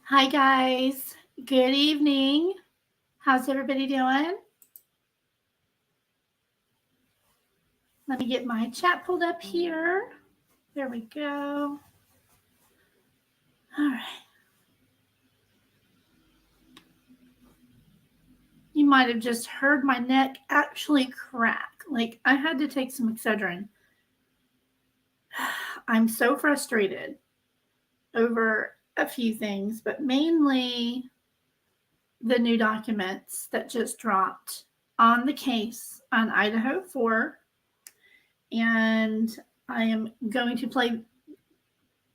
Hi, guys. Good evening. How's everybody doing? Let me get my chat pulled up here. There we go. All right. You might have just heard my neck actually crack. Like, I had to take some Excedrin. I'm so frustrated over a few things, but mainly the new documents that just dropped on the case on Idaho 4. And I am going to play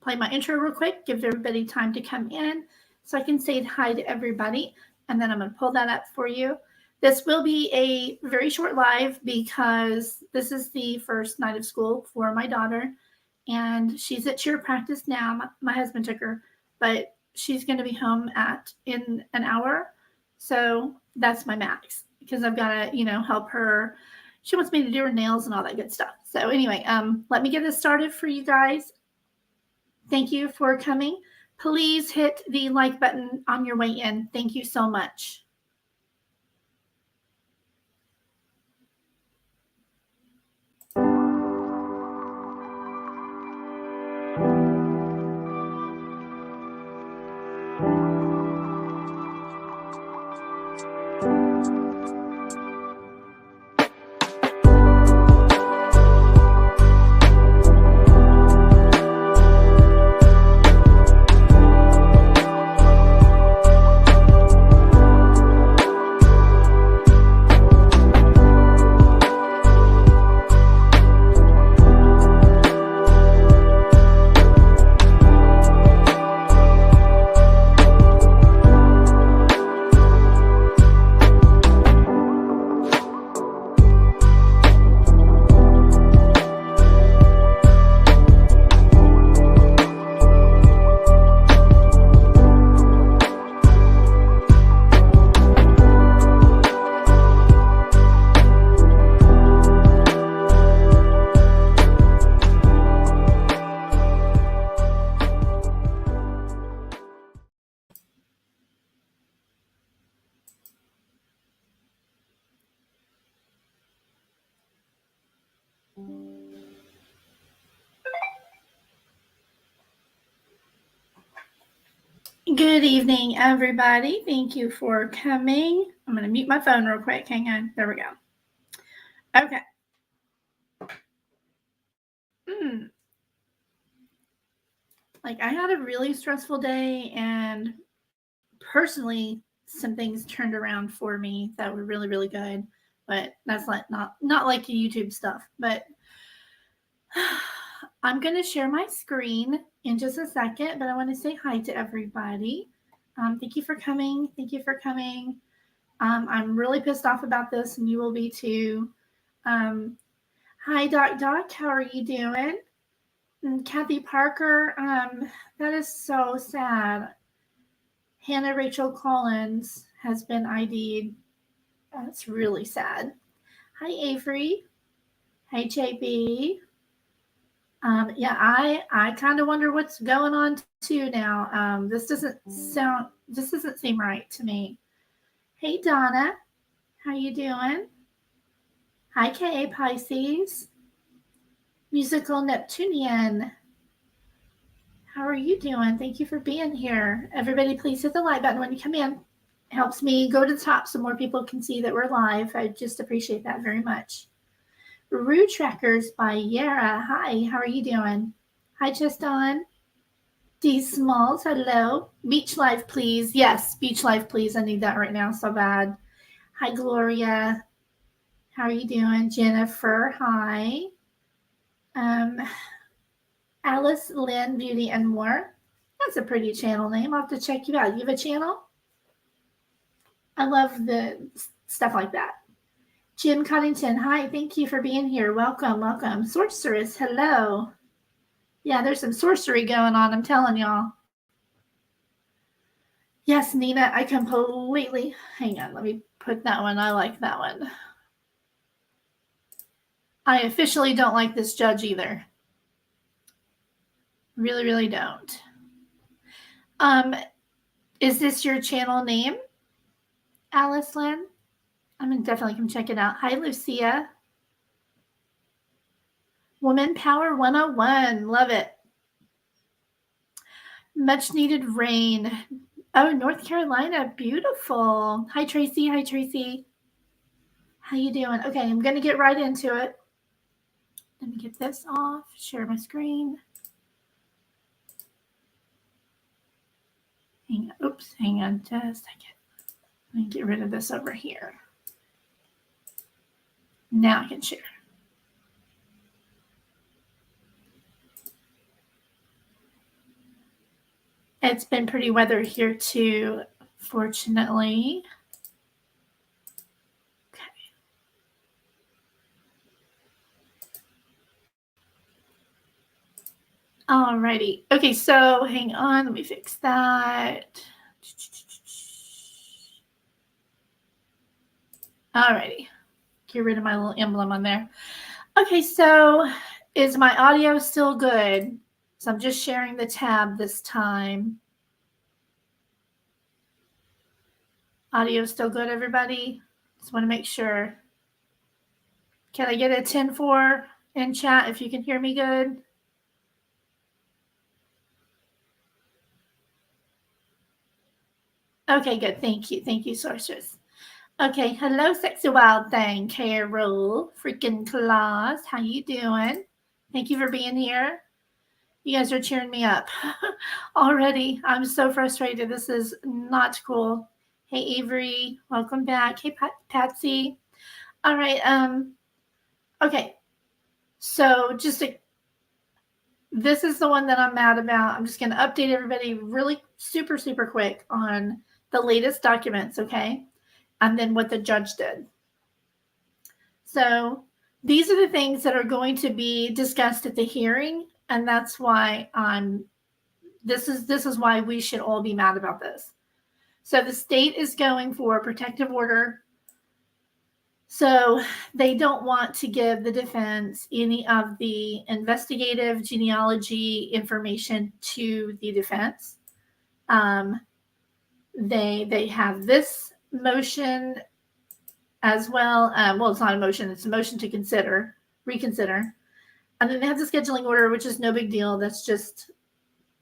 my intro real quick, give everybody time to come in so I can say hi to everybody, and then I'm going to pull that up for you. This will be a very short live because this is the first night of school for my daughter, and she's at cheer practice now. My husband took her, but she's going to be home in an hour, so that's my max because I've got to, help her. She wants me to do her nails and all that good stuff. So anyway, let me get this started for you guys. Thank you for coming. Please hit the like button on your way in. Thank you so much. Good evening, everybody. Thank you for coming. I'm going to mute my phone real quick. Hang on. There we go. Okay. Like, I had a really stressful day, and personally, some things turned around for me that were really, really good. But that's not like the YouTube stuff. But I'm going to share my screen in just a second, but I want to say hi to everybody. Thank you for coming. Thank you for coming. I'm really pissed off about this, and you will be too. Hi, Doc. How are you doing? And Kathy Parker, that is so sad. Hannah Rachel Collins has been ID'd. That's really sad. Hi, Avery. Hi, JB. Yeah, I kind of wonder what's going on too now. This doesn't seem right to me. Hey, Donna, how you doing? Hi, K.A. Pisces. Musical Neptunian. How are you doing? Thank you for being here. Everybody, please hit the like button when you come in. It helps me go to the top so more people can see that we're live. I just appreciate that very much. Rue Trackers by Yara. Hi, how are you doing? Hi, Justin. D Smalls, hello. Beach Life, please. Yes, Beach Life, please. I need that right now so bad. Hi, Gloria. How are you doing? Jennifer, hi. Alice Lynn Beauty and More. That's a pretty channel name. I'll have to check you out. You have a channel? I love the stuff like that. Jim Cunnington, hi. Thank you for being here. Welcome. Sorceress, hello. Yeah, there's some sorcery going on, I'm telling y'all. Yes, Nina, I completely... Hang on, let me put that one. I like that one. I officially don't like this judge either. Really, really don't. Is this your channel name, Alice Lynn? I'm gonna definitely come check it out. Hi, Lucia. Woman Power 101. Love it. Much needed rain. Oh, North Carolina. Beautiful. Hi, Tracy. Hi, Tracy. How you doing? Okay, I'm going to get right into it. Let me get this off. Share my screen. Hang on just a second. Let me get rid of this over here. Now I can share. It's been pretty weather here too, fortunately. Okay. Alrighty. Okay, so hang on. Let me fix that. Alrighty. Get rid of my little emblem on there. Okay, so is my audio still good? So I'm just sharing the tab this time. Audio still good, everybody? Just want to make sure. Can I get a 10-4 in chat if you can hear me good? Okay, good. Thank you. Thank you, Sorceress. Okay, hello, Sexy Wild Thing. Carol, freaking Claus. How you doing? Thank you for being here. You guys are cheering me up already. I'm so frustrated. This is not cool. Hey, Avery, welcome back. Hey, Patsy. All right. Okay. So this is the one that I'm mad about. I'm just going to update everybody really super, super quick on the latest documents. Okay. And then what the judge did. So these are the things that are going to be discussed at the hearing. And that's why this is why we should all be mad about this. So the state is going for a protective order. So they don't want to give the defense any of the investigative genealogy information to the defense. They have this motion as well. Well, it's not a motion. It's a motion to reconsider. And then they have the scheduling order, which is no big deal. That's just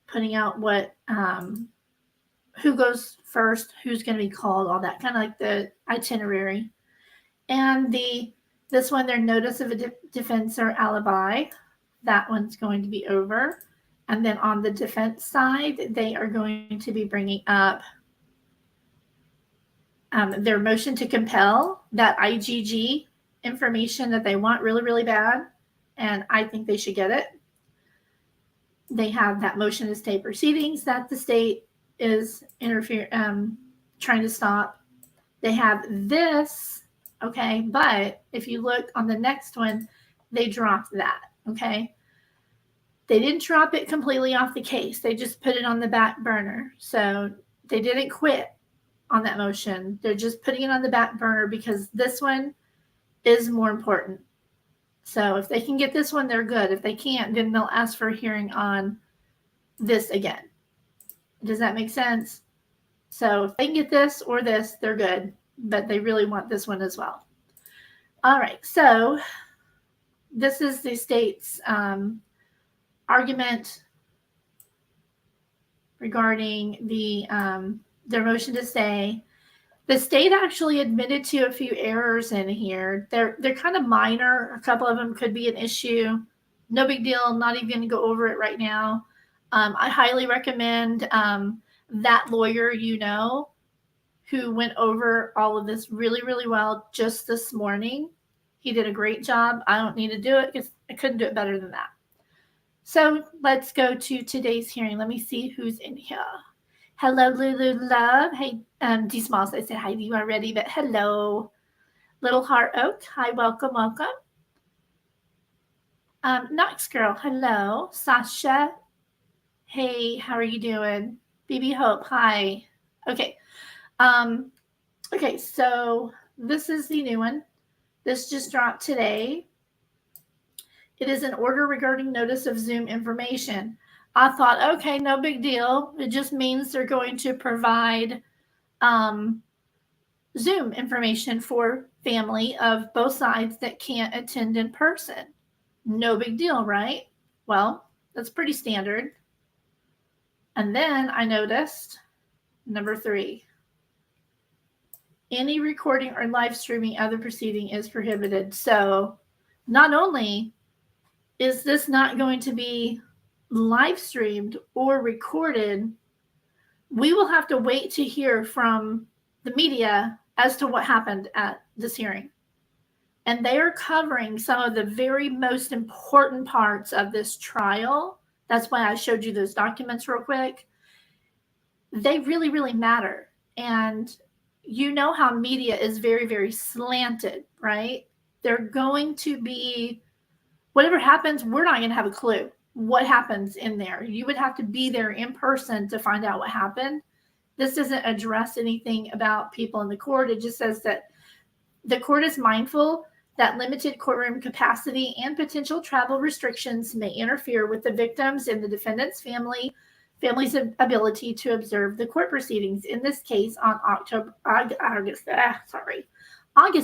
putting out what who goes first, who's going to be called, all that, kind of like the itinerary. And this one, their notice of a defense or alibi, that one's going to be over. And then on the defense side, they are going to be bringing up their motion to compel that IGG information that they want really, really bad. And I think they should get it. They have that motion to stay proceedings that the state is trying to stop. They have this, okay, but if you look on the next one, they dropped that, okay. They didn't drop it completely off the case. They just put it on the back burner. So they didn't quit on that motion. They're just putting it on the back burner because this one is more important. So if they can get this one, they're good. If they can't, then they'll ask for a hearing on this again. Does that make sense? So if they can get this or this, they're good. But they really want this one as well. All right. So this is the state's argument regarding their motion to stay. The state actually admitted to a few errors in here. They're kind of minor. A couple of them could be an issue. No big deal. Not even going to go over it right now. I highly recommend that lawyer who went over all of this really, really well just this morning. He did a great job. I don't need to do it because I couldn't do it better than that. So let's go to today's hearing. Let me see who's in here. Hello, Lulu Love. Hey, D Smalls, I said hi to you already, but hello. Little Heart Oak. Hi, welcome, welcome. Knox Girl, hello. Sasha. Hey, how are you doing? BB Hope, hi. Okay. Okay, so this is the new one. This just dropped today. It is an order regarding notice of Zoom information. I thought, okay, no big deal. It just means they're going to provide Zoom information for family of both sides that can't attend in person. No big deal, right? Well, that's pretty standard. And then I noticed number 3, any recording or live streaming of the proceeding is prohibited. So not only is this not going to be live streamed or recorded, we will have to wait to hear from the media as to what happened at this hearing. And they are covering some of the very most important parts of this trial. That's why I showed you those documents real quick. They really, really matter. And you know how media is very, very slanted, right? They're going to be, whatever happens, we're not going to have a clue what happens in there. You would have to be there in person to find out what happened. This doesn't address anything about people in the court. It just says that the court is mindful that limited courtroom capacity and potential travel restrictions may interfere with the victims and the defendant's family's ability to observe the court proceedings. In this case, on August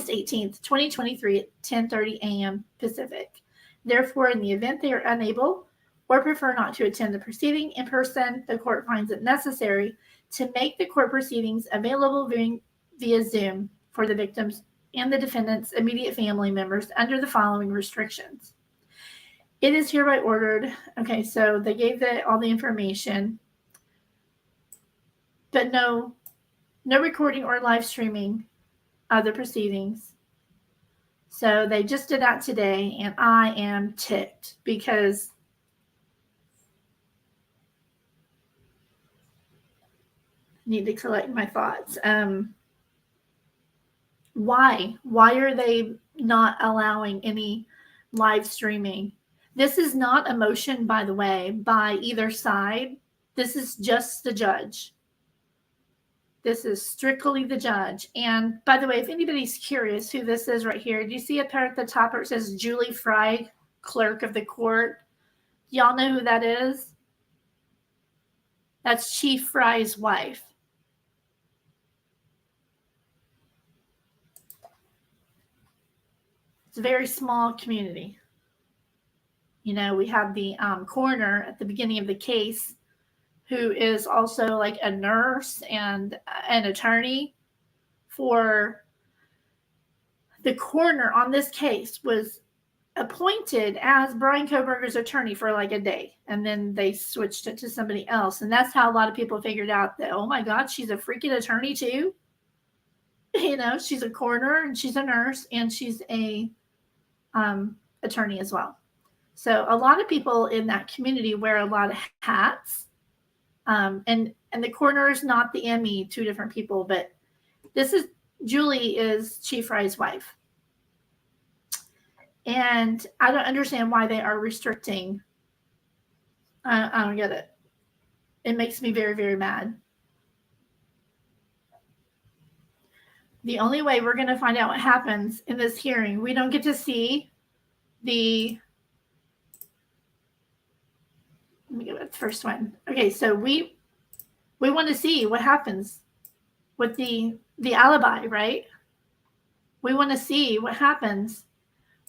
18th, 2023 at 10:30 a.m. Pacific. Therefore, in the event they are unable or prefer not to attend the proceeding in person, the court finds it necessary to make the court proceedings available via Zoom for the victims and the defendant's immediate family members under the following restrictions. It is hereby ordered. Okay, so they gave all the information, but no recording or live streaming of the proceedings. So they just did that today, and I am ticked because I need to collect my thoughts. Why are they not allowing any live streaming? This is not a motion, by the way, by either side. This is just the judge. This is strictly the judge. And by the way, if anybody's curious who this is right here, do you see up there at the top where it says Julie Fry, clerk of the court? Y'all know who that is? That's Chief Fry's wife. It's a very small community. You know, we have the coroner at the beginning of the case who is also like a nurse and an attorney for the coroner on this case was appointed as Brian Kohberger's attorney for like a day. And then they switched it to somebody else. And that's how a lot of people figured out that, oh my God, she's a freaking attorney too. You know, she's a coroner and she's a nurse and she's a attorney as well. So a lot of people in that community wear a lot of hats. And the coroner is not the ME, two different people, but Julie is Chief Fry's wife. And I don't understand why they are restricting. I don't get it. It makes me very, very mad. The only way we're going to find out what happens in this hearing, we don't get to see let me go with the first one. Okay, so we want to see what happens with the alibi, right? We want to see what happens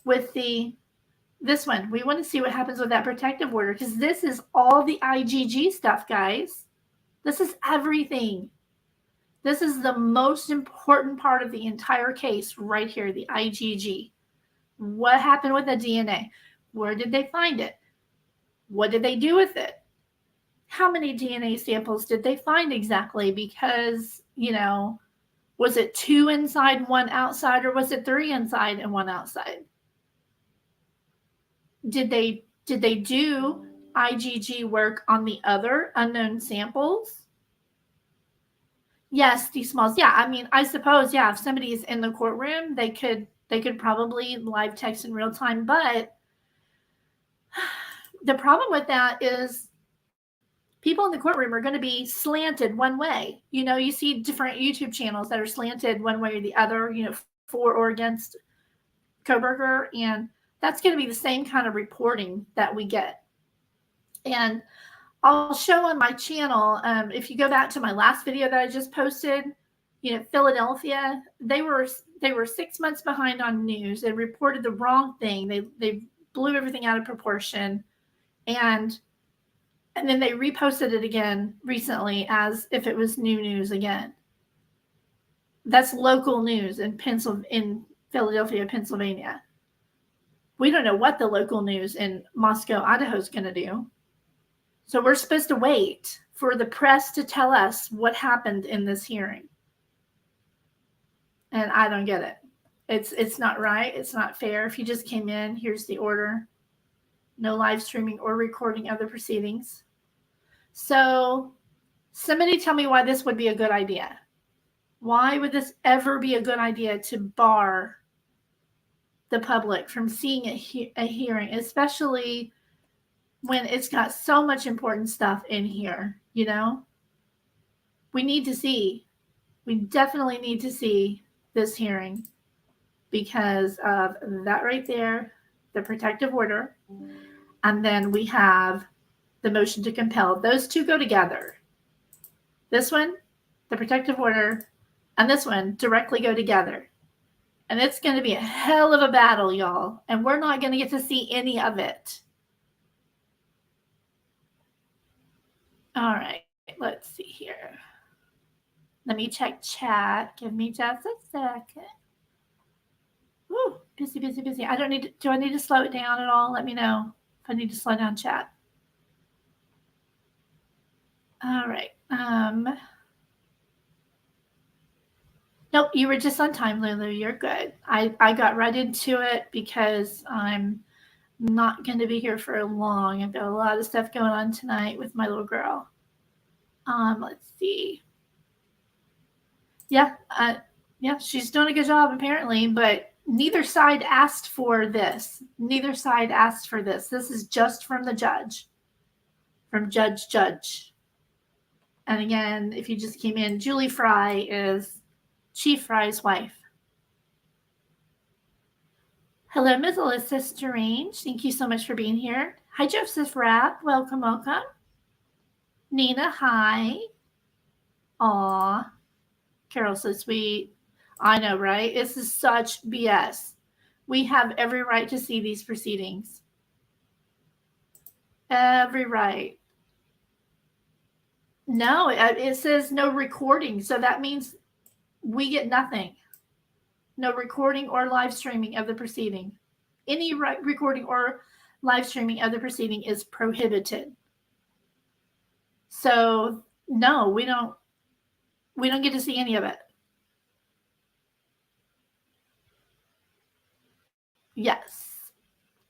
with this one. We want to see what happens with that protective order because this is all the IGG stuff, guys. This is everything. This is the most important part of the entire case right here, the IGG. What happened with the DNA? Where did they find it? What did they do with it? How many DNA samples did they find exactly? Because, you know, was it 2 inside, 1 outside, or was it 3 inside and 1 outside? Did they do IgG work on the other unknown samples? Yes, D-smalls. Yeah, I mean, I suppose, yeah, if somebody is in the courtroom, they could probably live text in real time. But the problem with that is people in the courtroom are going to be slanted one way. You know, you see different YouTube channels that are slanted one way or the other, you know, for or against Kohberger. And that's going to be the same kind of reporting that we get. And I'll show on my channel, if you go back to my last video that I just posted, Philadelphia, they were 6 months behind on news. They reported the wrong thing. They blew everything out of proportion, and then they reposted it again recently as if it was new news again. That's local news in Philadelphia, Pennsylvania. We don't know what the local news in Moscow, Idaho is going to do. So we're supposed to wait for the press to tell us what happened in this hearing. And I don't get it. It's not right. It's not fair. If you just came in, here's the order. No live streaming or recording of the proceedings. So somebody tell me why this would be a good idea. Why would this ever be a good idea to bar the public from seeing a hearing, especially when it's got so much important stuff in here, We need to see. We definitely need to see this hearing because of that right there, the protective order, and then we have the motion to compel. Those two go together. This one, the protective order, and this one directly go together. And it's going to be a hell of a battle, y'all. And we're not going to get to see any of it. All right, let's see here. Let me check chat. Give me just a second. Woo, busy, busy, busy. Do I need to slow it down at all? Let me know if I need to slow down chat. All right. Nope, you were just on time, Lulu. You're good. I got right into it because I'm not going to be here for long. I've got a lot of stuff going on tonight with my little girl. Let's see. Yeah, she's doing a good job apparently, but neither side asked for this. Neither side asked for this. This is just from the judge, from Judge. And again, if you just came in, Julie Fry is Chief Fry's wife. Hello, Ms. Alyssa Strange. Thank you so much for being here. Hi, Joseph Rapp. Welcome, welcome. Nina, hi. Aw, Carol, so sweet. I know, right? This is such BS. We have every right to see these proceedings. Every right. No, it says no recording. So that means we get nothing. No recording or live streaming of the proceeding. Any recording or live streaming of the proceeding is prohibited. So no, we don't get to see any of it. Yes,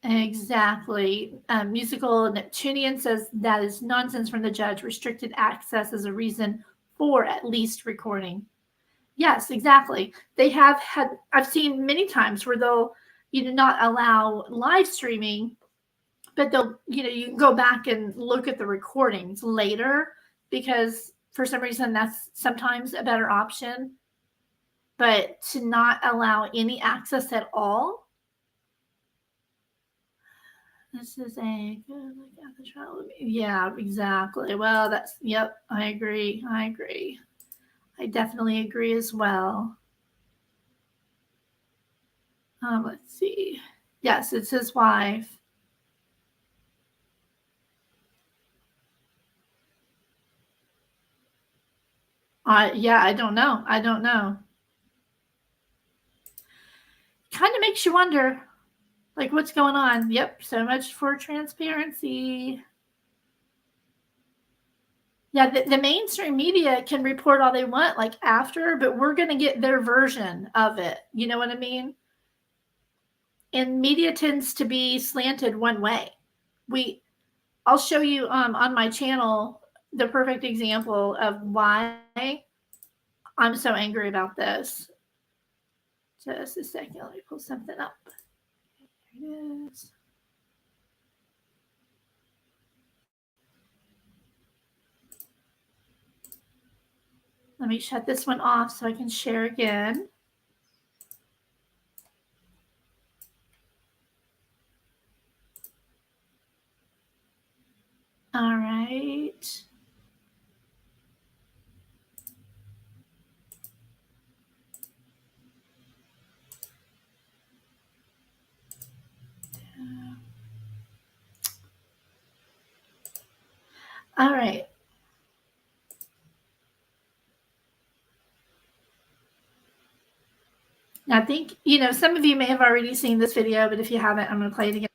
exactly. Musical Neptunian says that is nonsense from the judge. Restricted access is a reason for at least recording. Yes, exactly. They have had, I've seen many times where they'll, not allow live streaming, but they'll, you can go back and look at the recordings later because for some reason that's sometimes a better option. But to not allow any access at all, this is a good look at the trial. Yeah, exactly. Well, yep, I agree. I definitely agree as well. Let's see. Yes, it's his wife. Yeah, I don't know. Kind of makes you wonder, like, what's going on? Yep, so much for transparency. Yeah, the mainstream media can report all they want, like, after, but we're going to get their version of it. You know what I mean? And media tends to be slanted one way. I'll show you on my channel the perfect example of why I'm so angry about this. Just a second, let me pull something up. Here it is. Let me shut this one off so I can share again. All right. All right. I think, some of you may have already seen this video, but if you haven't, I'm going to play it again.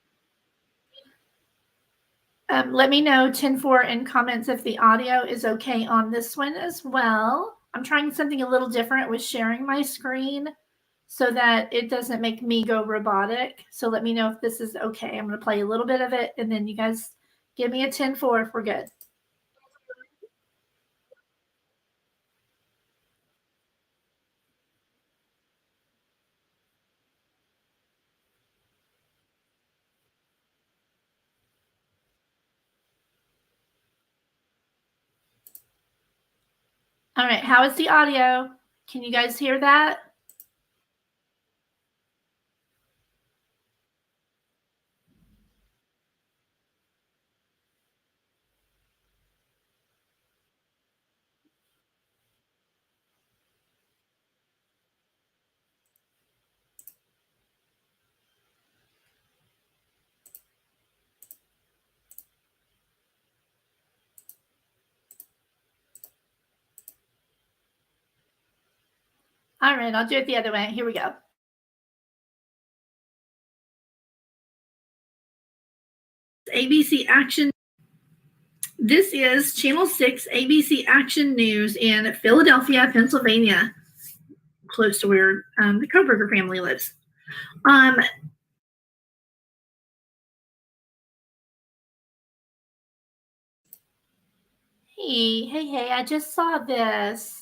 Let me know 10-4 in comments if the audio is okay on this one as well. I'm trying something a little different with sharing my screen so that it doesn't make me go robotic. So let me know if this is okay. I'm going to play a little bit of it, and then you guys give me a 10-4 if we're good. All right, how is the audio? Can you guys hear that? All right, I'll do it the other way. Here we go. ABC Action. This is Channel 6 ABC Action News in Philadelphia, Pennsylvania, close to where the Koberger family lives. Hey, I just saw this.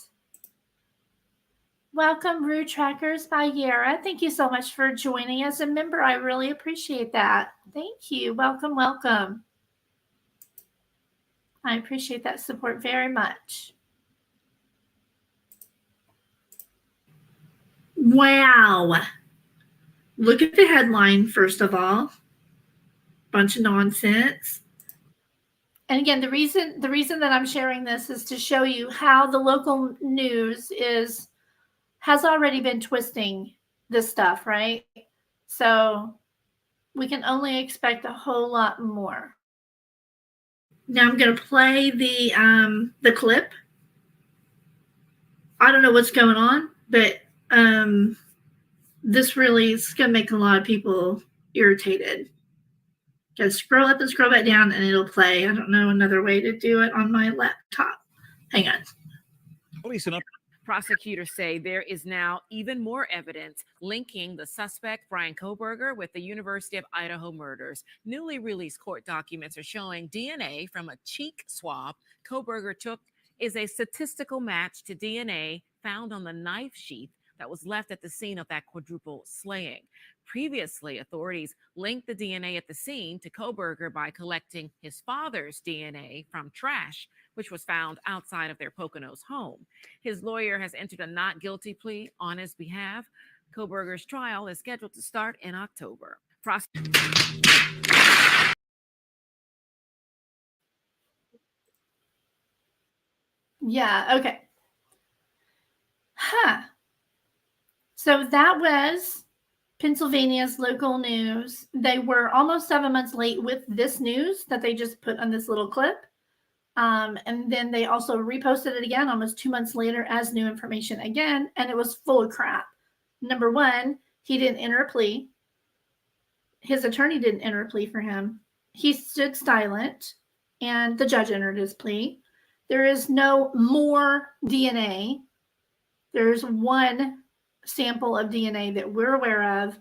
Welcome, Root Trackers by Yara. Thank you so much for joining as a member. I really appreciate that. Thank you. Welcome, welcome. I appreciate that support very much. Wow. Look at the headline, first of all. Bunch of nonsense. And again, the reason that I'm sharing this is to show you how the local news has already been twisting this stuff, right? So we can only expect a whole lot more. Now I'm going to play the clip. I don't know what's going on, but this really is going to make a lot of people irritated. Just scroll up and scroll back down and it'll play. I don't know another way to do it on my laptop. Hang on. Police and prosecutors say there is now even more evidence linking the suspect, Brian Koberger, with the University of Idaho murders. Newly released court documents are showing DNA from a cheek swab Koberger took is a statistical match to DNA found on the knife sheath that was left at the scene of that quadruple slaying. Previously, authorities linked the DNA at the scene to Koberger by collecting his father's DNA from trash, which was found outside of their Poconos home. His lawyer has entered a not guilty plea on his behalf. Koberger's trial is scheduled to start in October. Yeah, okay. So that was Pennsylvania's local news. They were almost 7 months late with this news that they just put on this little clip. And then they also reposted it again almost 2 months later as new information again, and it was full of crap. Number one, he didn't enter a plea. His attorney didn't enter a plea for him. He stood silent, and the judge entered his plea. There is no more DNA. There's one sample of DNA that we're aware of,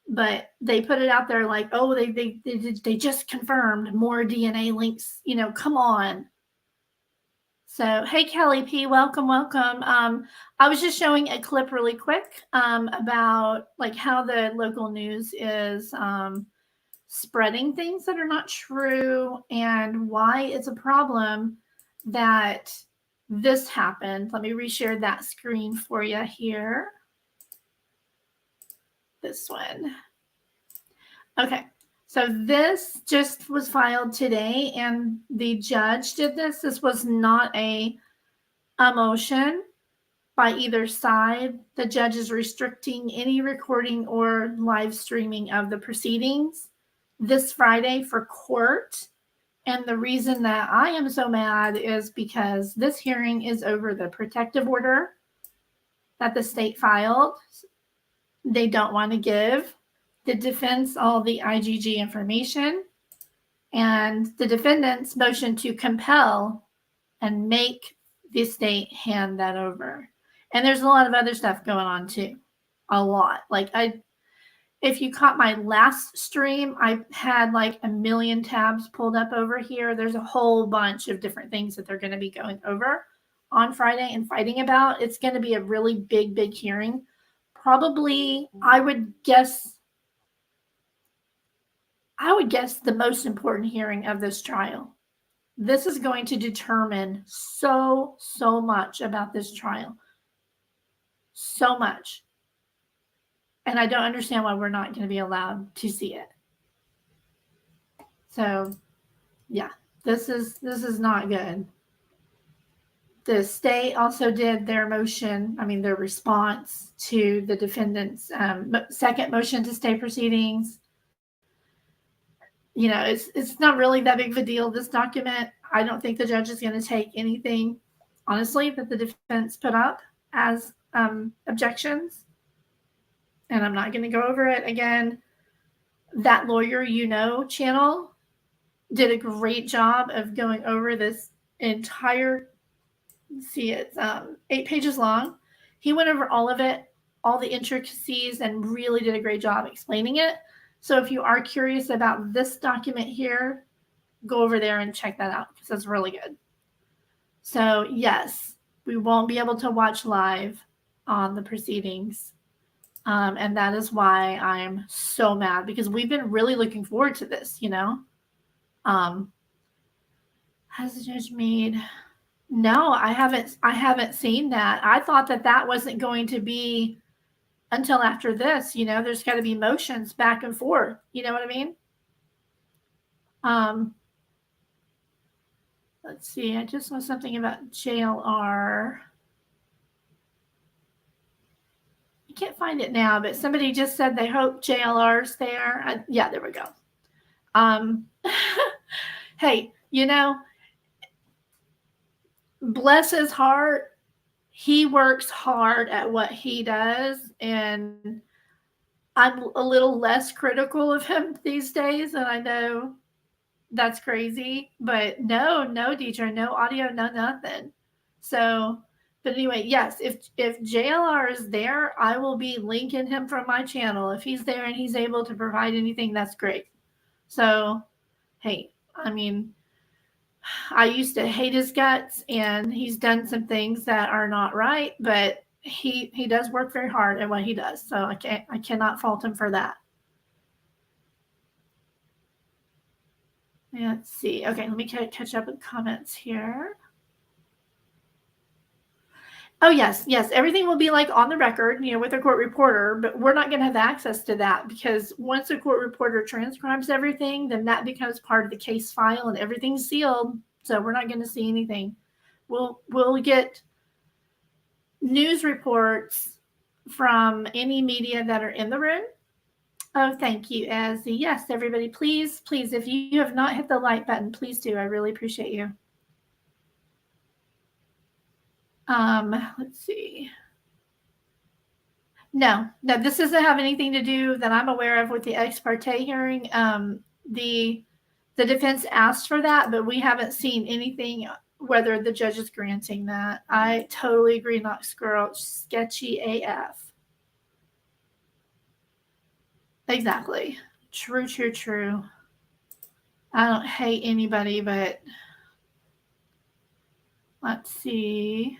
but they put it out there like, oh, they just confirmed more DNA links. Come on. So, hey, Kelly P, welcome. I was just showing a clip really quick about like how the local news is spreading things that are not true and why it's a problem that this happened. Let me reshare that screen for you here. This one. Okay. So this just was filed today, and the judge did this. This was not a motion by either side. The judge is restricting any recording or live streaming of the proceedings this Friday for court. And the reason that I am so mad is because this hearing is over the protective order that the state filed. They don't want to give the defense all the IGG information, and the defendants motion to compel and make the state hand that over. And there's a lot of other stuff going on too. A lot. Like if you caught my last stream, I had like a million tabs pulled up over here. There's a whole bunch of different things that they're going to be going over on Friday and fighting about. It's going to be a really big, big hearing. Probably, I would guess the most important hearing of this trial. This is going to determine so much about this trial. So much. And I don't understand why we're not going to be allowed to see it. So, yeah, this is not good. The state also did their their response to the defendant's second motion to stay proceedings. You know, it's not really that big of a deal, this document. I don't think the judge is going to take anything, honestly, that the defense put up as objections. And I'm not going to go over it again. That Lawyer channel did a great job of going over this entire, it's 8 pages long. He went over all of it, all the intricacies, and really did a great job explaining it. So if you are curious about this document here, go over there and check that out because it's really good. So yes, we won't be able to watch live on the proceedings. And that is why I'm so mad, because we've been really looking forward to this, Has the judge made? No, I haven't seen that. I thought that wasn't going to be until after this. There's got to be motions back and forth. You know what I mean? Let's see. I just saw something about JLR. I can't find it now, but somebody just said they hope JLR's there. Yeah, there we go. Hey, bless his heart. He works hard at what he does, and I'm a little less critical of him these days, and I know that's crazy, but no, DJ, no audio, no nothing. So, but anyway, yes, if JLR is there, I will be linking him from my channel. If he's there and he's able to provide anything, that's great. So, hey, I used to hate his guts, and he's done some things that are not right, but he does work very hard at what he does. So I cannot fault him for that. Let's see. Okay, let me catch up with comments here. Oh, yes. Everything will be like on the record, with a court reporter, but we're not going to have access to that because once a court reporter transcribes everything, then that becomes part of the case file and everything's sealed. So we're not going to see anything. We'll get news reports from any media that are in the room. Oh, thank you, Azzy. Yes, everybody, please, if you have not hit the like button, please do. I really appreciate you. Let's see. No, this doesn't have anything to do that I'm aware of with the ex parte hearing. The defense asked for that, but we haven't seen anything whether the judge is granting that. I totally agree, not squirrel, sketchy AF. Exactly. True. I don't hate anybody, but let's see.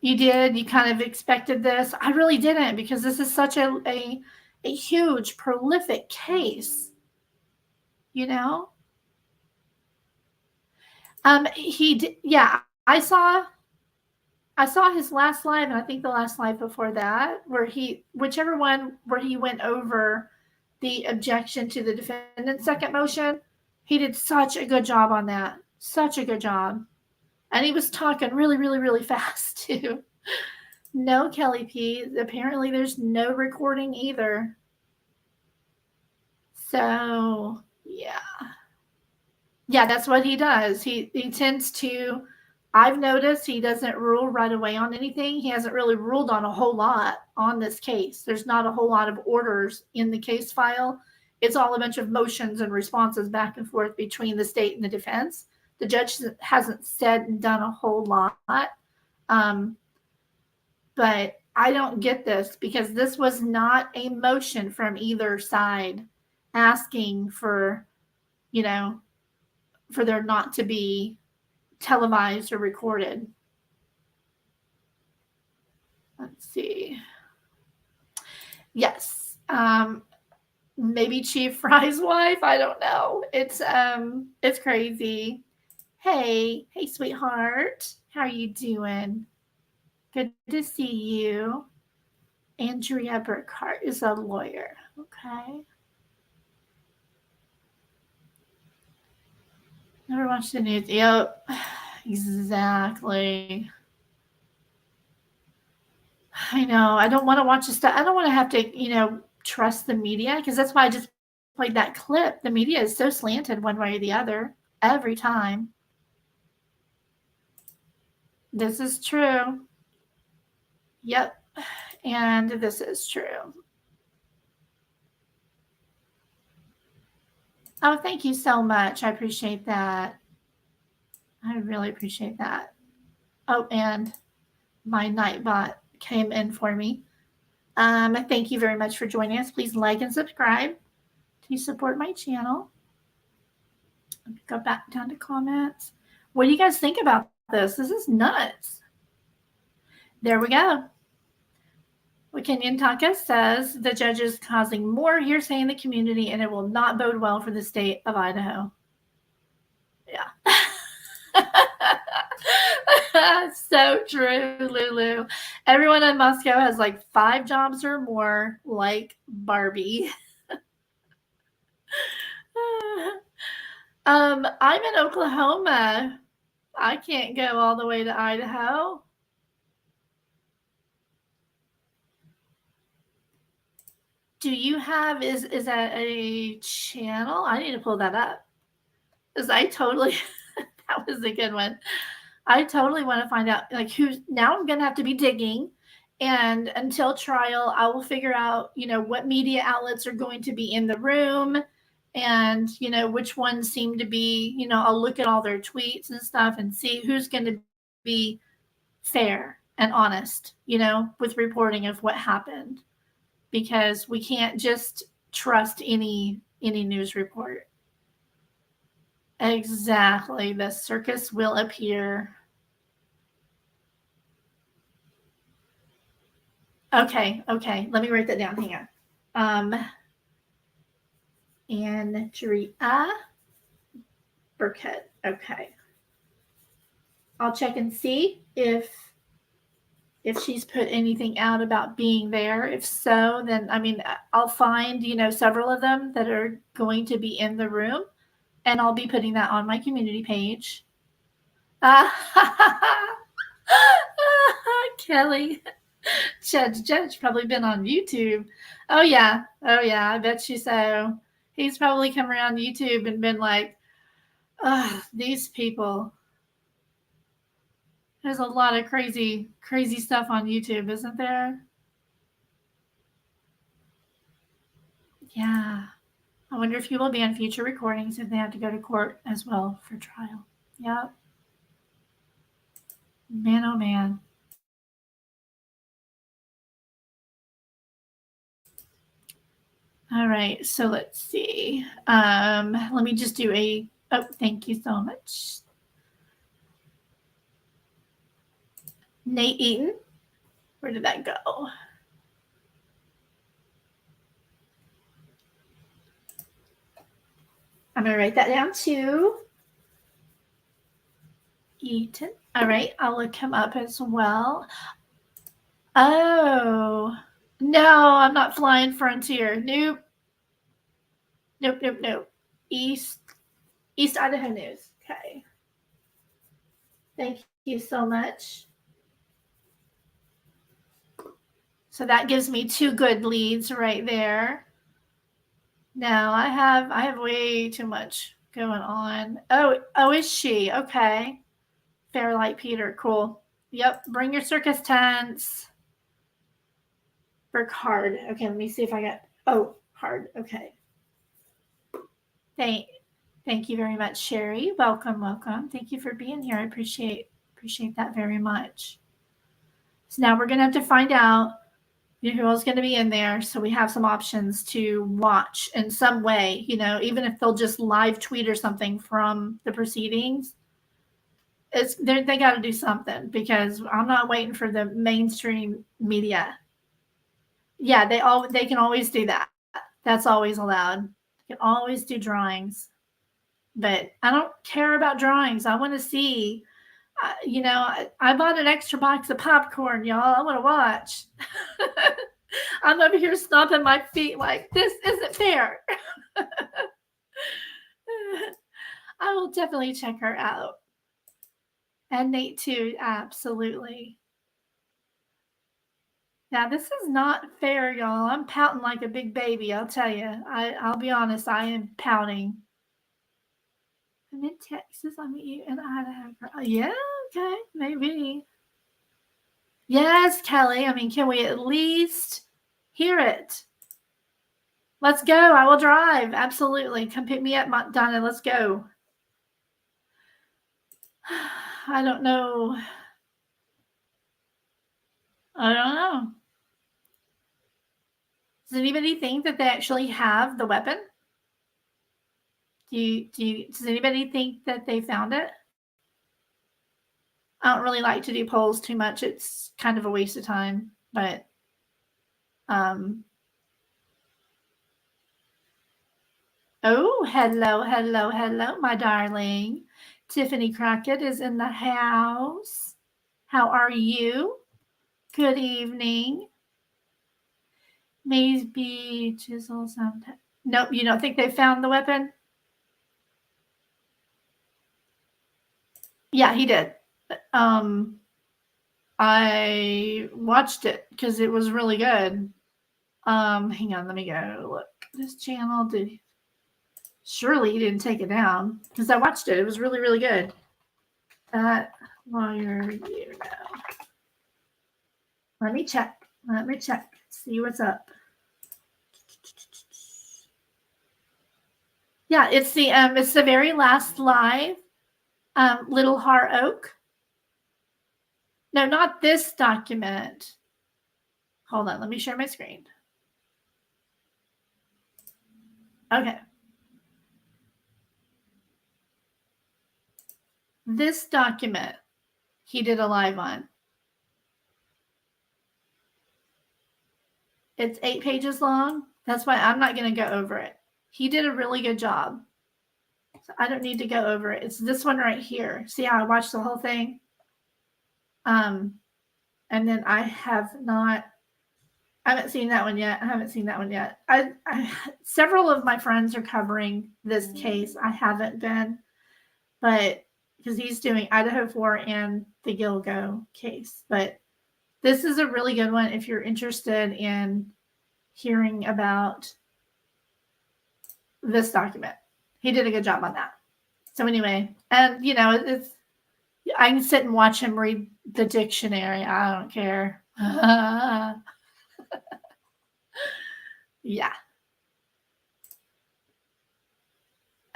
You did? You kind of expected this? I really didn't, because this is such a huge, prolific case. He did. Yeah, I saw I saw his last live, and I think the last live before that, where whichever one where he went over the objection to the defendant's second motion, he did such a good job on that. Such a good job. And he was talking really, really, really fast too. No, Kelly P. Apparently there's no recording either. So, yeah. Yeah, that's what he does. He tends to, I've noticed he doesn't rule right away on anything. He hasn't really ruled on a whole lot on this case. There's not a whole lot of orders in the case file. It's all a bunch of motions and responses back and forth between the state and the defense. The judge hasn't said and done a whole lot. But I don't get this because this was not a motion from either side asking for, for there not to be televised or recorded. Let's see. Yes. Maybe Chief Fry's wife. I don't know. It's crazy. Hey, sweetheart. How are you doing? Good to see you. Andrea Burkhart is a lawyer. Okay. Never watched the news. Yep. Exactly. I know. I don't want to watch the stuff. I don't want to have to, trust the media, because that's why I just played that clip. The media is so slanted one way or the other every time. This is true. Yep. And this is true. Oh, thank you so much. I appreciate that. I really appreciate that. Oh, and my Nightbot came in for me. Thank you very much for joining us. Please like and subscribe to support my channel. Go back down to comments. What do you guys think about this? This is nuts. There we go. Kenyan Taka says the judge is causing more hearsay in the community and it will not bode well for the state of Idaho. Yeah. So true, Lulu. Everyone in Moscow has like 5 jobs or more, like Barbie. I'm in Oklahoma. I can't go all the way to Idaho. Do you have, is that a channel? I need to pull that up. Because I totally, that was a good one. I totally want to find out, like, who's, now I'm going to have to be digging. And until trial, I will figure out, what media outlets are going to be in the room and, which ones seem to be, I'll look at all their tweets and stuff and see who's going to be fair and honest, with reporting of what happened. Because we can't just trust any news report. Exactly. The circus will appear. Okay. Let me write that down. Hang on. Andrea Burkett. Okay. I'll check and see if she's put anything out about being there. If so, then I'll find, several of them that are going to be in the room, and I'll be putting that on my community page. Kelly. Judge probably been on YouTube. Oh yeah, I bet you so. He's probably come around YouTube and been like, these people. There's a lot of crazy stuff on YouTube, isn't there? Yeah. I wonder if he will be on future recordings if they have to go to court as well for trial. Yep. Man, oh man. All right, so let's see. Let me just do thank you so much. Nate Eaton. Where did that go? I'm going to write that down too. Eaton. All right, I'll look him up as well. Oh, no, I'm not flying Frontier. Nope. Nope. East Idaho News. Okay. Thank you so much. So that gives me 2 good leads right there. No, I have way too much going on. Oh, is she? Okay. Fairlight Peter, cool. Yep, bring your circus tents. Work hard. Okay, let me see if I got. Oh, hard. Okay. Thank you very much, Sherry. Welcome. Thank you for being here. I appreciate that very much. So now we're gonna have to find out who else is going to be in there, so we have some options to watch in some way. Even if they'll just live tweet or something from the proceedings, they got to do something, because I'm not waiting for the mainstream media. Yeah, they can always do that. That's always allowed. You can always do drawings, but I don't care about drawings. I want to see. I bought an extra box of popcorn, y'all. I want to watch. I'm over here stomping my feet like, this isn't fair. I will definitely check her out. And Nate too, absolutely. Now, this is not fair, y'all. I'm pouting like a big baby, I'll tell you. I'll be honest, I am pouting. I'm in Texas. I'll meet you in Idaho. Yeah, okay, maybe. Yes, Kelly. I mean, can we at least hear it? Let's go. I will drive. Absolutely. Come pick me up, Donna. Let's go. I don't know. Does anybody think that they actually have the weapon? Does anybody think that they found it? I don't really like to do polls too much. It's kind of a waste of time, but oh, hello, my darling. Tiffany Crockett is in the house. How are you? Good evening. Maybe chisel sometime. Nope, you don't think they found the weapon? Yeah, he did. I watched it because it was really good. Hang on, let me go look. This channel surely he didn't take it down, because I watched it. It was really, really good. Lawyer review now. Let me check. See what's up. Yeah, it's the very last live. Little Har Oak. No, not this document. Hold on, let me share my screen. Okay. This document he did a live on. It's 8 pages long. That's why I'm not going to go over it. He did a really good job. So I don't need to go over it. It's this one right here. See how I watched the whole thing? And then I haven't seen that one yet. Several of my friends are covering this case. I haven't been, but because he's doing Idaho 4 and the Gilgo case. But this is a really good one if you're interested in hearing about this document. He did a good job on that. So anyway, and I can sit and watch him read the dictionary. I don't care. Yeah.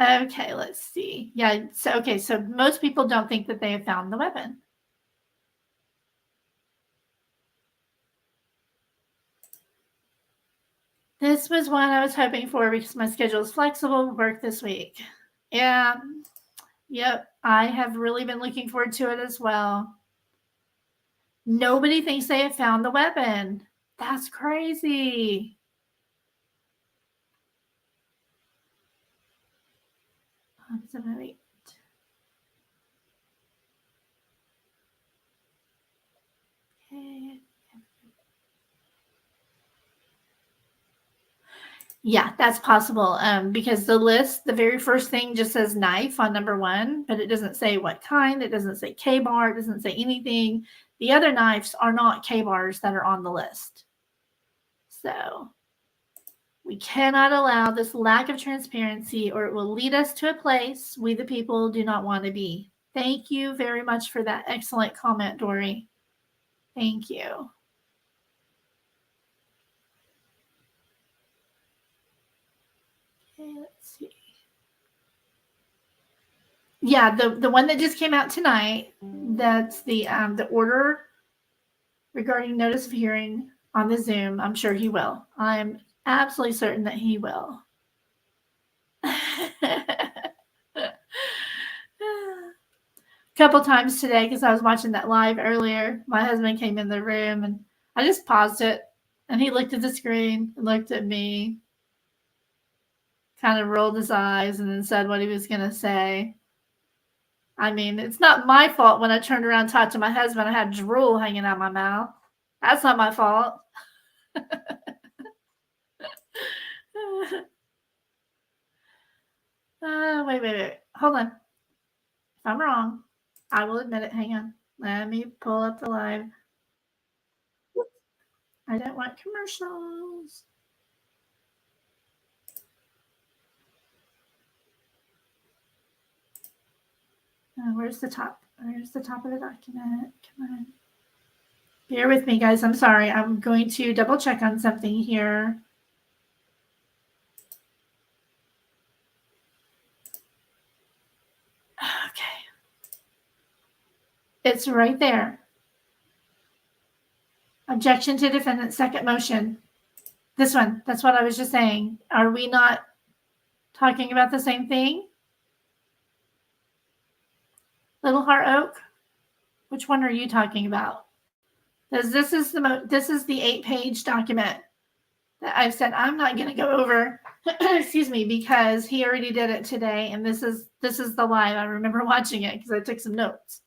Okay, let's see. Yeah, so most people don't think that they have found the weapon. This was one I was hoping for because my schedule is flexible, work this week. Yeah. Yep. I have really been looking forward to it as well. Nobody thinks they have found the weapon. That's crazy. Yeah, that's possible. Because the list, the very first thing just says knife on number 1, but it doesn't say what kind. It doesn't say K-bar. It doesn't say anything. The other knives are not K-bars that are on the list. So we cannot allow this lack of transparency, or it will lead us to a place we the people do not want to be. Thank you very much for that excellent comment, Dory. Thank you. Okay, let's see. Yeah, the one that just came out tonight, that's the order regarding notice of hearing on the Zoom. I'm sure he will. I'm absolutely certain that he will. Couple times today, because I was watching that live earlier, my husband came in the room and I just paused it and he looked at the screen, looked at me, kind of rolled his eyes, and then said what he was going to say. I mean, it's not my fault when I turned around and talked to my husband, I had drool hanging out my mouth. That's not my fault. Wait. Hold on. If I'm wrong, I will admit it. Hang on. Let me pull up the live. I don't want commercials. Where's the top? Where's the top of the document? Come on. Bear with me, guys. I'm sorry. I'm going to double check on something here. Okay. It's right there. Objection to defendant's second motion. This one. That's what I was just saying. Are we not talking about the same thing? Little Heart Oak? Which one are you talking about? Because this is the 8-page document that I've said I'm not going to go over. Excuse me, because he already did it today, and this is the live. I remember watching it because I took some notes.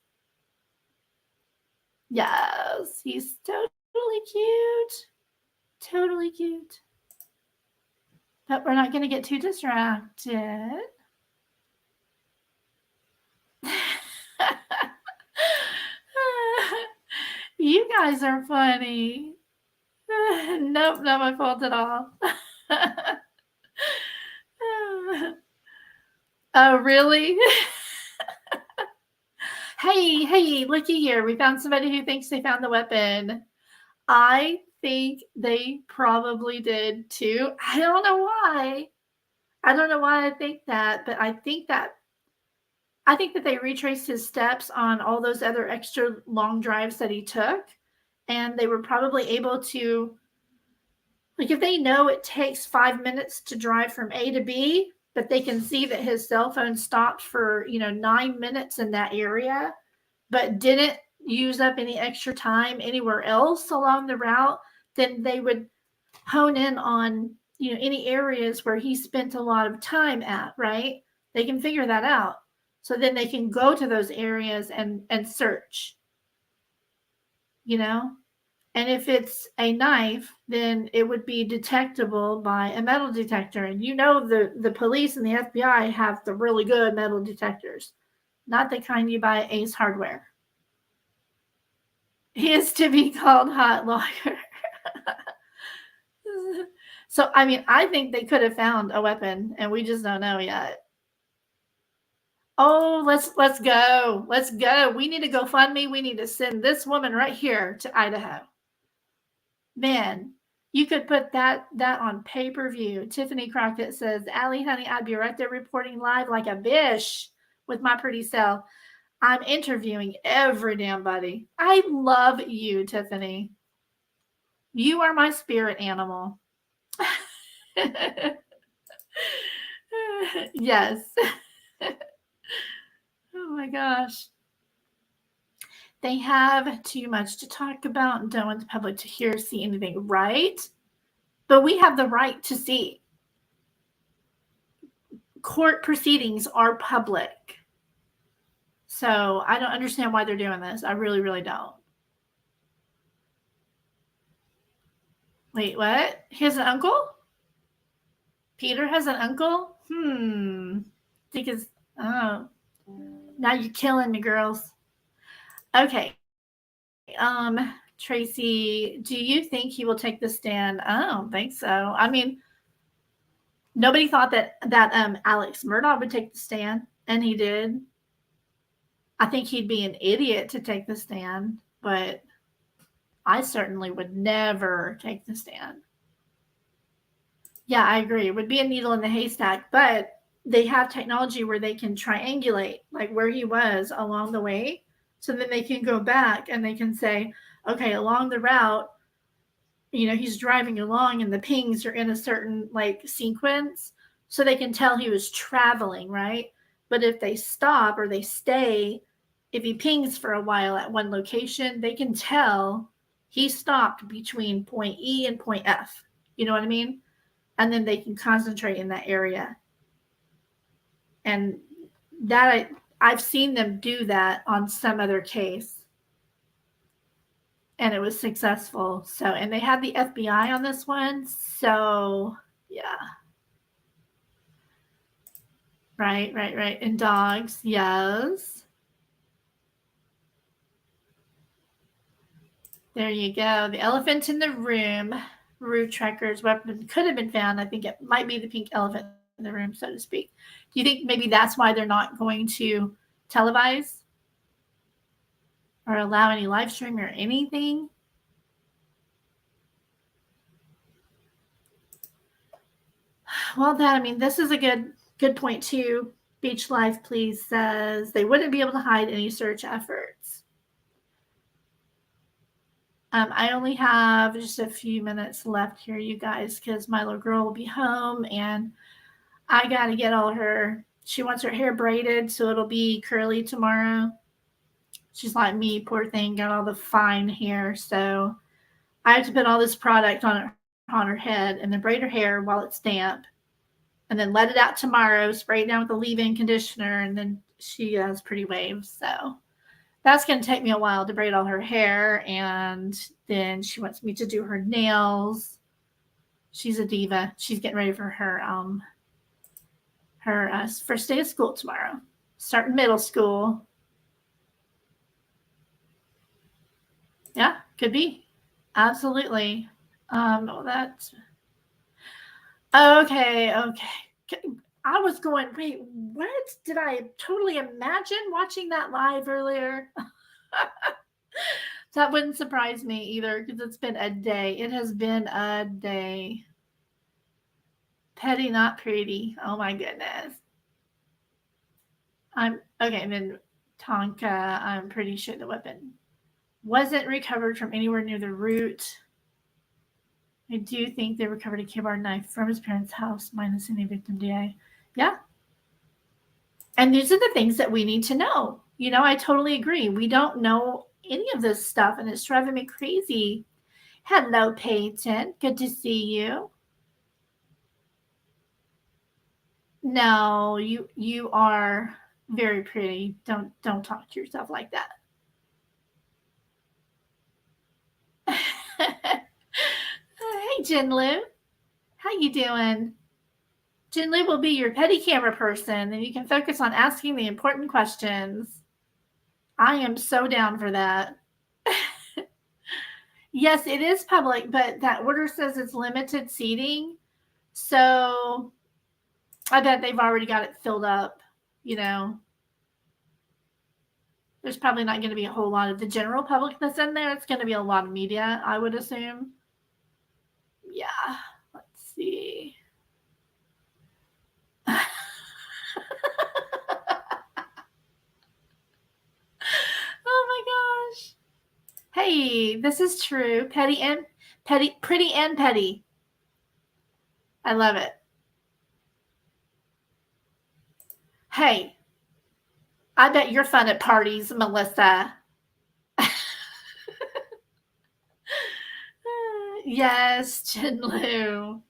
Yes, he's totally cute. Totally cute. But we're not going to get too distracted. You guys are funny. Nope, not my fault at all. Oh, really? Hey, looky here. We found somebody who thinks they found the weapon. I think they probably did too. I don't know why. I think that, but I think that they retraced his steps on all those other extra long drives that he took, and they were probably able to, like, if they know it takes 5 minutes to drive from A to B, but they can see that his cell phone stopped for 9 minutes in that area, but didn't use up any extra time anywhere else along the route, then they would hone in on any areas where he spent a lot of time at, right? They can figure that out. So then they can go to those areas and search, And if it's a knife, then it would be detectable by a metal detector. And the police and the FBI have the really good metal detectors, not the kind you buy at Ace Hardware. He is to be called Hot Lawyer. So, I mean, I think they could have found a weapon, and we just don't know yet. Oh, let's go. Let's go. We need to go fund me. We need to send this woman right here to Idaho. Man, you could put that on pay-per-view. Tiffany Crockett says, Allie, honey, I'd be right there reporting live like a bish with my pretty self. I'm interviewing every damn buddy. I love you, Tiffany. You are my spirit animal. Yes. Oh my gosh. They have too much to talk about and don't want the public to hear, see anything, right? But we have the right to see. Court proceedings are public. So I don't understand why they're doing this. I really, really don't. Wait, what? He has an uncle? Peter has an uncle? Think it's, oh, now you're killing me, girls. Okay. Tracy, do you think he will take the stand? I don't think so. I mean, nobody thought that Alex Murdaugh would take the stand, and he did. I think he'd be an idiot to take the stand, but I certainly would never take the stand. Yeah, I agree. It would be a needle in the haystack, but they have technology where they can triangulate, like where he was along the way. So then they can go back and they can say, okay, along the route, he's driving along and the pings are in a certain like sequence. So they can tell he was traveling, right? But if they stop or they stay, if he pings for a while at one location, they can tell he stopped between point E and point F. You know what I mean? And then they can concentrate in that area. And that I've seen them do that on some other case. And it was successful. So, and they had the FBI on this one. So, yeah. Right. And dogs, yes. There you go. The elephant in the room. Root tracker's weapon could have been found. I think it might be the pink elephant in the room, so to speak. Do you think maybe that's why they're not going to televise or allow any live stream or anything? Well, this is a good point too. Beach Life Please says they wouldn't be able to hide any search efforts. I only have just a few minutes left here, you guys, because my little girl will be home and I got to get all she wants her hair braided, so it'll be curly tomorrow. She's like me, poor thing, got all the fine hair. So I have to put all this product on her head and then braid her hair while it's damp and then let it out tomorrow, spray it down with a leave-in conditioner, and then she has pretty waves. So that's going to take me a while to braid all her hair. And then she wants me to do her nails. She's a diva. She's getting ready for her first day of school tomorrow, starting middle school. Yeah, could be. Absolutely. That's okay. I was going, wait, what? Did I totally imagine watching that live earlier? That wouldn't surprise me either, because it's been a day. It has been a day. Petty, not pretty. Oh my goodness. Okay, and then Tonka, I'm pretty sure the weapon wasn't recovered from anywhere near the root. I do think they recovered a K-bar knife from his parents' house, minus any victim DA. Yeah. And these are the things that we need to know. I totally agree. We don't know any of this stuff, and it's driving me crazy. Hello, Peyton. Good to see you. No, you are very pretty. Don't talk to yourself like that. Hey, Jinlu. How you doing? Jinlu will be your petty camera person, and you can focus on asking the important questions. I am so down for that. Yes, it is public, but that order says it's limited seating. So I bet they've already got it filled up, There's probably not going to be a whole lot of the general public that's in there. It's going to be a lot of media, I would assume. Yeah, let's see. Oh my gosh. Hey, this is true. Pretty and petty. I love it. Hey, I bet you're fun at parties, Melissa. Yes, Jinlu.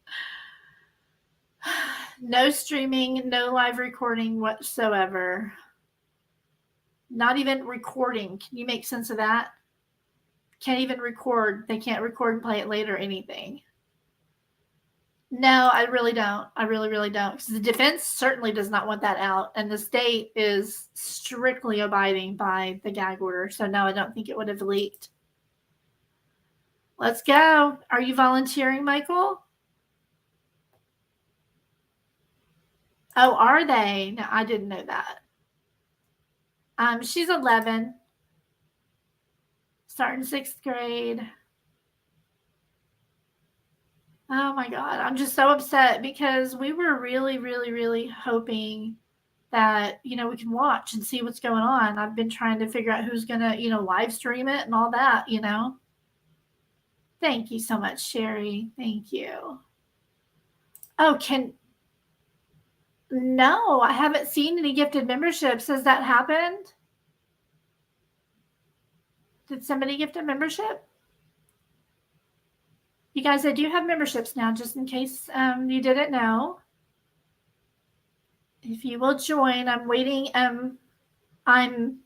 No streaming, no live recording whatsoever. Not even recording. Can you make sense of that? Can't even record. They can't record and play it later or anything. No, I really don't. I really, really don't. Because the defense certainly does not want that out. And the state is strictly abiding by the gag order. So, no, I don't think it would have leaked. Let's go. Are you volunteering, Michael? Oh, are they? No, I didn't know that. She's 11, starting 6th grade. Oh my God. I'm just so upset because we were really, really, really hoping that, we can watch and see what's going on. I've been trying to figure out who's going to, live stream it and all that. Thank you so much, Sherry. Thank you. Oh, no, I haven't seen any gifted memberships. Has that happened? Did somebody gift a membership? You guys, I do have memberships now, just in case you didn't know. If you will join, I'm waiting. I'm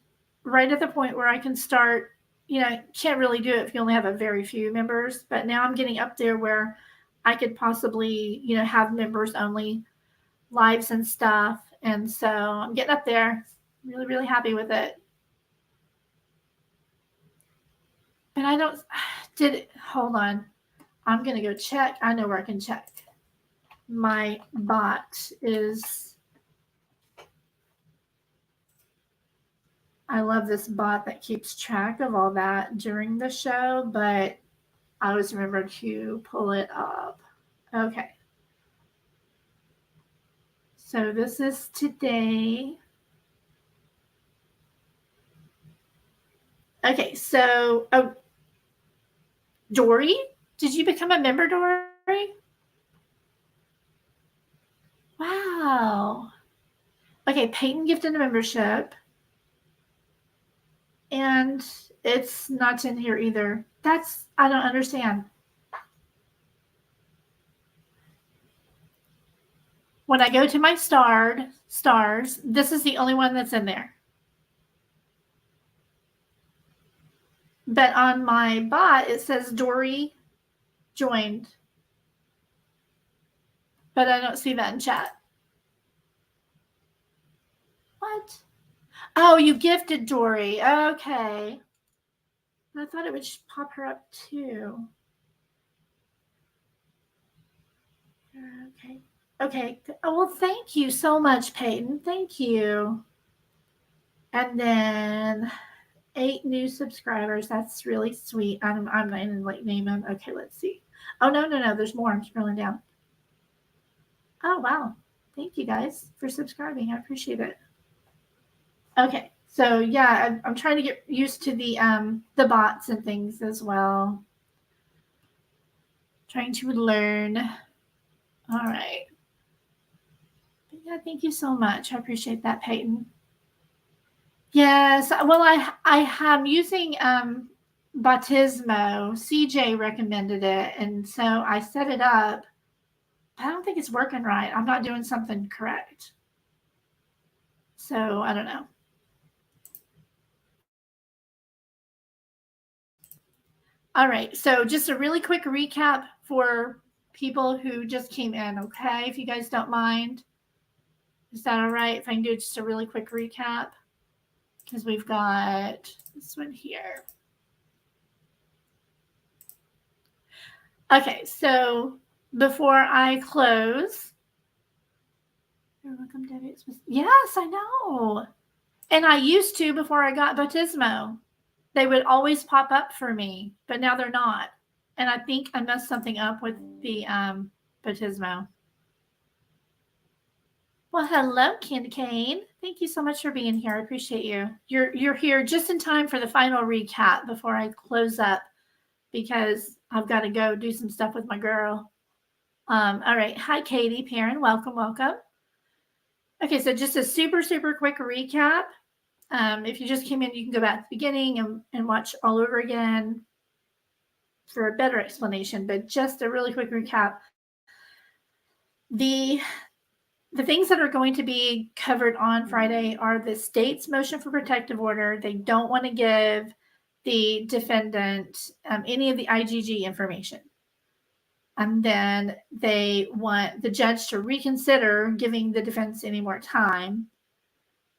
right at the point where I can start. Can't really do it if you only have a very few members, but now I'm getting up there where I could possibly, have members only lives and stuff. And so I'm getting up there. Really, really happy with it. But I don't, hold on. I'm going to go check. I know where I can check. My bot is, I love this bot that keeps track of all that during the show, but I always remember to pull it up. Okay. So this is today. Okay, so, Dory, did you become a member, Dory? Wow. Okay, Peyton gifted a membership. And it's not in here either. I don't understand. When I go to my stars, this is the only one that's in there. But on my bot, it says Dory joined. But I don't see that in chat. What? Oh, you gifted Dory. Okay. I thought it would pop her up too. Okay. Okay. Oh, well, thank you so much, Peyton. Thank you. And then 8 new subscribers. That's really sweet. I'm not going to name them. Okay, let's see. Oh, no. There's more. I'm scrolling down. Oh, wow. Thank you guys for subscribing. I appreciate it. Okay. So yeah, I'm trying to get used to the bots and things as well. Trying to learn. All right. But yeah, thank you so much. I appreciate that, Peyton. Yes. Well, I'm using Bautismo. CJ recommended it, and so I set it up. I don't think it's working right. I'm not doing something correct. So I don't know. All right. So just a really quick recap for people who just came in, okay? If you guys don't mind. Is that all right if I can do just a really quick recap? Because we've got this one here. Okay, so before I close, you're welcome, Debbie. Yes, I know. And I used to before I got Bautismo. They would always pop up for me, but now they're not. And I think I messed something up with the Bautismo. Well, hello, Candy Cane. Thank you so much for being here. I appreciate you. You're here just in time for the final recap before I close up because I've got to go do some stuff with my girl. All right. Hi, Katie, Perrin. Welcome. Okay, so just a super, super quick recap. If you just came in, you can go back to the beginning and watch all over again for a better explanation, but just a really quick recap. The things that are going to be covered on Friday are the state's motion for protective order. They don't want to give the defendant any of the IGG information. And then they want the judge to reconsider giving the defense any more time.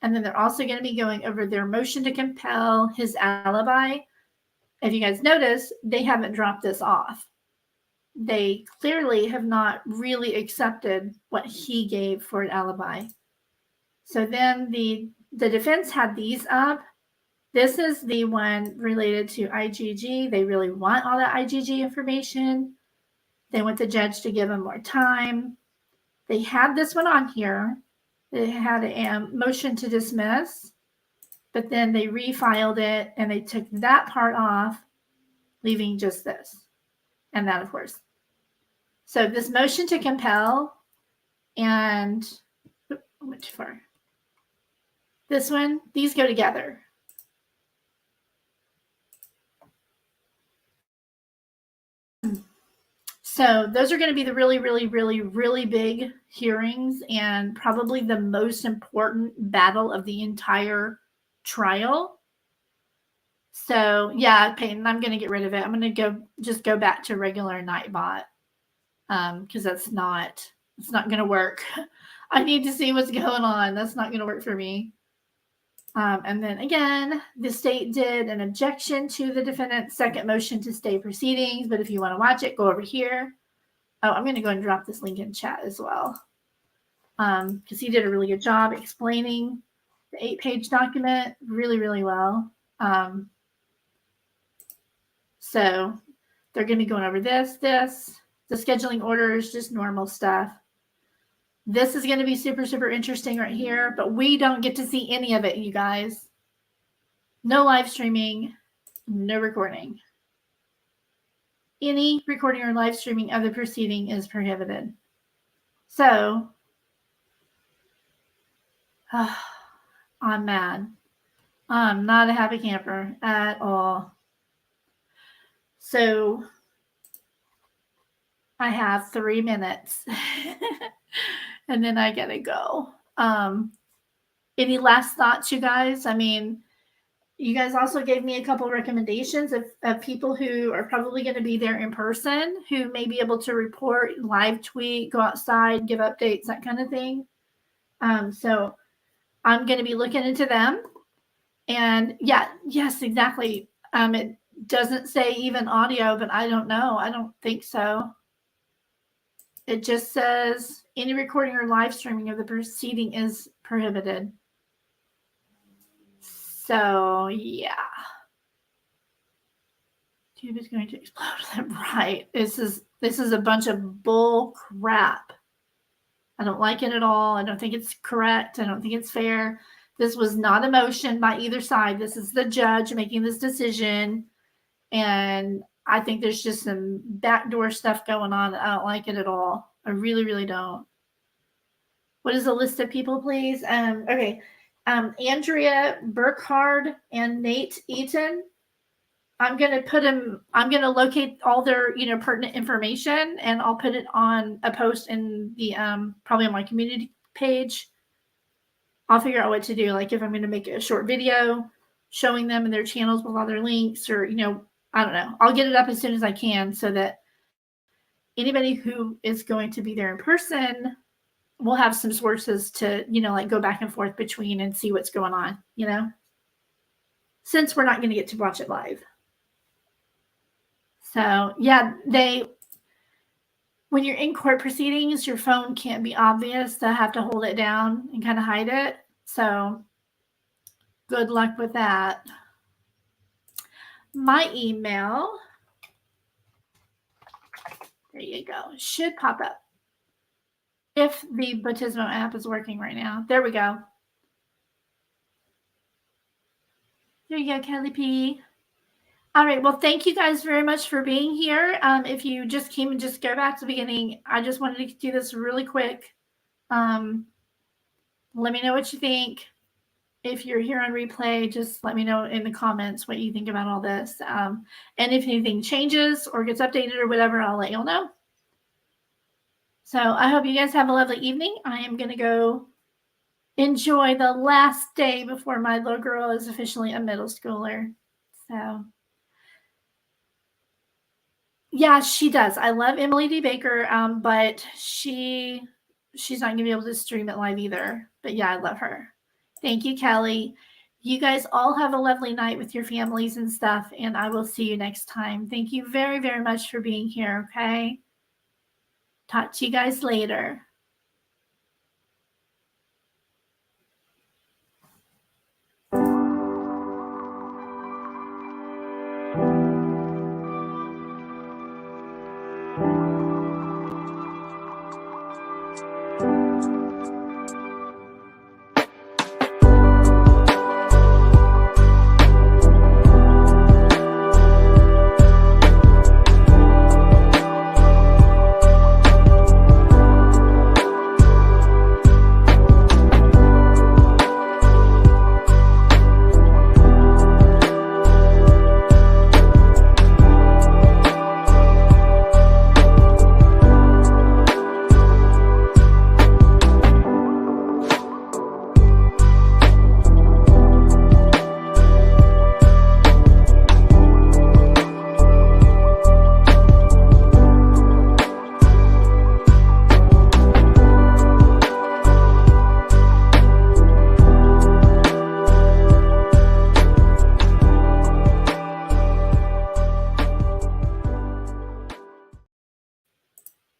And then they're also going to be going over their motion to compel his alibi. If you guys notice, they haven't dropped this off. They clearly have not really accepted what he gave for an alibi. So then the defense had these up. This is the one related to IGG. They really want all that IGG information. They want the judge to give them more time. They had this one on here. They had a motion to dismiss, but then they refiled it and they took that part off, leaving just this and that, of course. So this motion to compel and I went too far. This one, these go together. So those are going to be the really, really, really, really big hearings and probably the most important battle of the entire trial. So yeah, Peyton, I'm going to get rid of it. I'm going to just go back to regular Nightbot because it's not going to work. I need to see what's going on. That's not going to work for me. And then again, the state did an objection to the defendant's second motion to stay proceedings. But if you want to watch it, go over here. Oh, I'm going to go and drop this link in chat as well. Because he did a really good job explaining the 8-page document really, really well. So they're going to be going over this, the scheduling orders, just normal stuff. This is going to be super, super interesting right here, but we don't get to see any of it, you guys. No live streaming, no recording. Any recording or live streaming of the proceeding is prohibited. So, I'm mad. I'm not a happy camper at all. So, I have 3 minutes. And then I gotta go. Any last thoughts, you guys? I mean, you guys also gave me a couple recommendations of people who are probably going to be there in person, who may be able to report, live tweet, go outside, give updates, that kind of thing. So I'm going to be looking into them. And yeah, yes, exactly. It doesn't say even audio, but I don't know. I don't think so. It just says any recording or live streaming of the proceeding is prohibited. So yeah. Tube is going to explode. Right. This is a bunch of bull crap. I don't like it at all. I don't think it's correct. I don't think it's fair. This was not a motion by either side. This is the judge making this decision. And I think there's just some backdoor stuff going on. I don't like it at all. I really, really don't. What is the list of people, please? Okay. Andrea Burkhard and Nate Eaton. I'm going to locate all their, pertinent information, and I'll put it on a post in the, probably on my community page. I'll figure out what to do. Like if I'm going to make a short video showing them and their channels with all their links, or, I don't know. I'll get it up as soon as I can so that anybody who is going to be there in person will have some sources to, like go back and forth between and see what's going on, since we're not going to get to watch it live. So yeah, when you're in court proceedings, your phone can't be obvious. They have to hold it down and kind of hide it. So good luck with that. My email, there you go, should pop up if the Batismo app is working right now. There we go. There you go, Kelly P. All right. Well, thank you guys very much for being here. If you just came and just go back to the beginning, I just wanted to do this really quick. Let me know what you think. If you're here on replay, just let me know in the comments what you think about all this. And if anything changes or gets updated or whatever, I'll let y'all know. So I hope you guys have a lovely evening. I am going to go enjoy the last day before my little girl is officially a middle schooler. So Yeah, she does. I love Emily D. Baker, but she's not going to be able to stream it live either. But yeah, I love her. Thank you, Kelly. You guys all have a lovely night with your families and stuff, and I will see you next time. Thank you very, very much for being here, okay? Talk to you guys later.